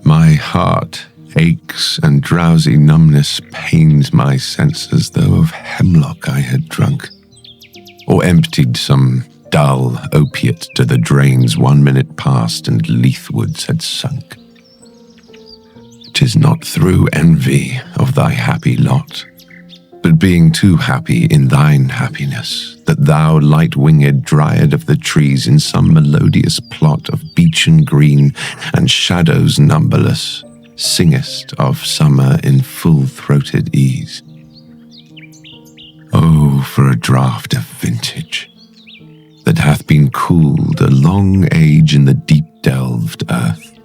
My heart aches and drowsy numbness pains my senses, though of hemlock I had drunk, or emptied some dull opiate to the drains 1 minute past and leafwoods had sunk. 'Tis not through envy of thy happy lot, but being too happy in thine happiness, that thou, light-winged dryad of the trees, in some melodious plot of beechen green and shadows numberless, singest of summer in full-throated ease. Oh, for a draught of vintage, that hath been cooled a long age in the deep-delved earth,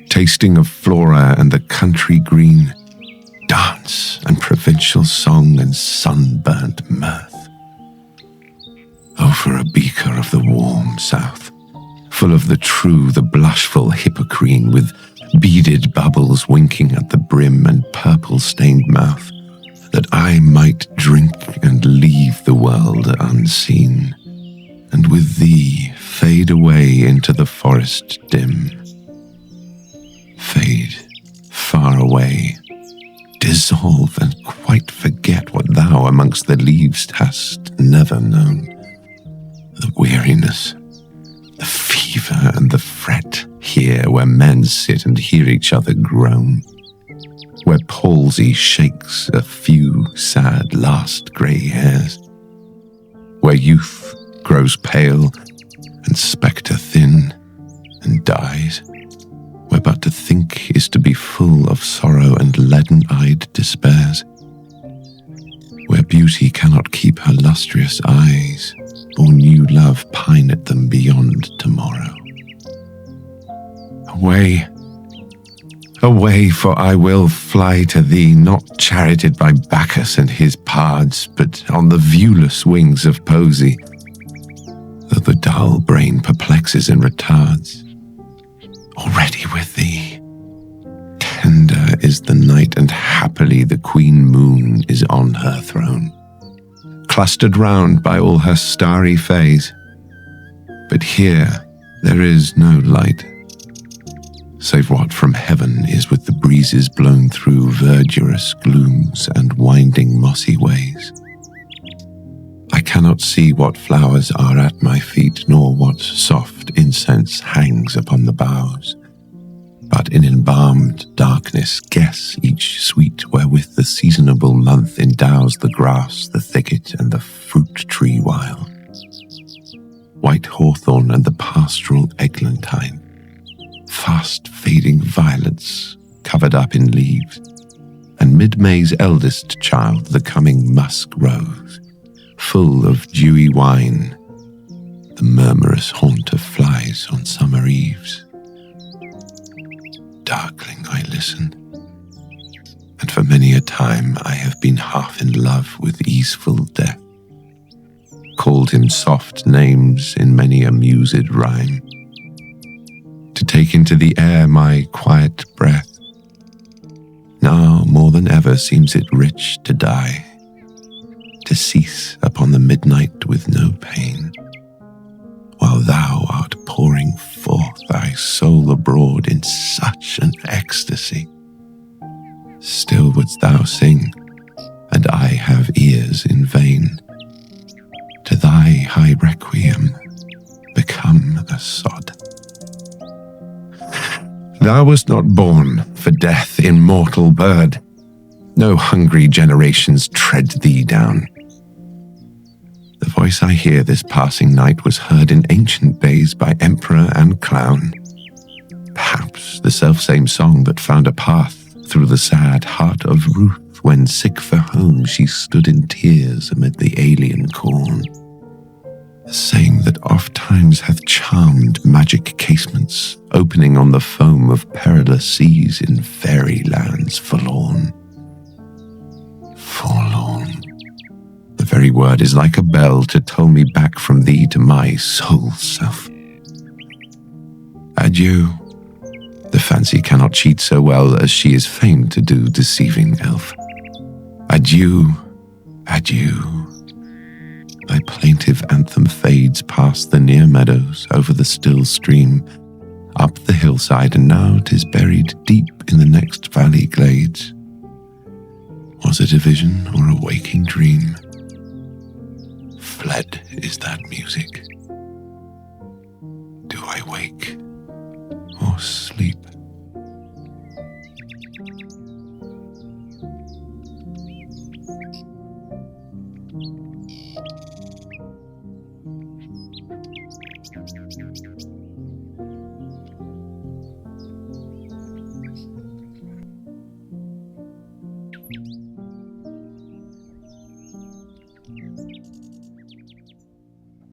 tasting of flora and the country green, dance and provincial song and sunburnt mirth. Oh, for a beaker of the warm south, full of the true, the blushful hippocrene, with beaded bubbles winking at the brim and purple-stained mouth, that I might drink and leave the world unseen, and with thee fade away into the forest dim. Fade far away, dissolve and quite forget what thou amongst the leaves hast never known. The weariness, the fever and the fret here where men sit and hear each other groan, where palsy shakes a few sad last grey hairs, where youth grows pale and spectre thin and dies, where but to think is to be full of sorrow and leaden-eyed despairs, where beauty cannot keep her lustrous eyes, or new love pine at them beyond tomorrow. Away, away, for I will fly to thee, not charioted by Bacchus and his pards, but on the viewless wings of poesy, though the dull brain perplexes and retards. Already with thee, tender is the night, and happily the queen moon is on her throne, clustered round by all her starry fays. But here there is no light, save what from heaven is with the breezes blown through verdurous glooms and winding mossy ways. I cannot see what flowers are at my feet, nor what soft incense hangs upon the boughs, but in embalmed darkness guess each sweet wherewith the seasonable month endows the grass, the thicket, and the fruit tree wild. White hawthorn and the pastoral eglantine, fast fading violets covered up in leaves, and mid-May's eldest child, the coming musk rose, full of dewy wine, the murmurous haunt of flies on summer eves. Darkling I listen, and for many a time I have been half in love with easeful death, called him soft names in many a mused rhyme, to take into the air my quiet breath. Now more than ever seems it rich to die, to cease upon the midnight with no pain, while thou art pouring forth thy soul abroad in such an ecstasy. Still wouldst thou sing, and I have ears in vain, to thy high requiem become a sod. Thou wast not born for death, immortal bird. No hungry generations tread thee down. The voice I hear this passing night was heard in ancient days by emperor and clown. Perhaps the selfsame song that found a path through the sad heart of Ruth when, sick for home, she stood in tears amid the alien corn. The same that oft times hath charmed magic casements, opening on the foam of perilous seas in fairy lands forlorn. Forlorn. The very word is like a bell to toll me back from thee to my sole self. Adieu. The fancy cannot cheat so well as she is famed to do, deceiving elf. Adieu, adieu. Thy plaintive anthem fades past the near meadows, over the still stream, up the hillside, and now 'tis buried deep in the next valley glades. Was it a vision or a waking dream? Fled is that music. Do I wake or sleep?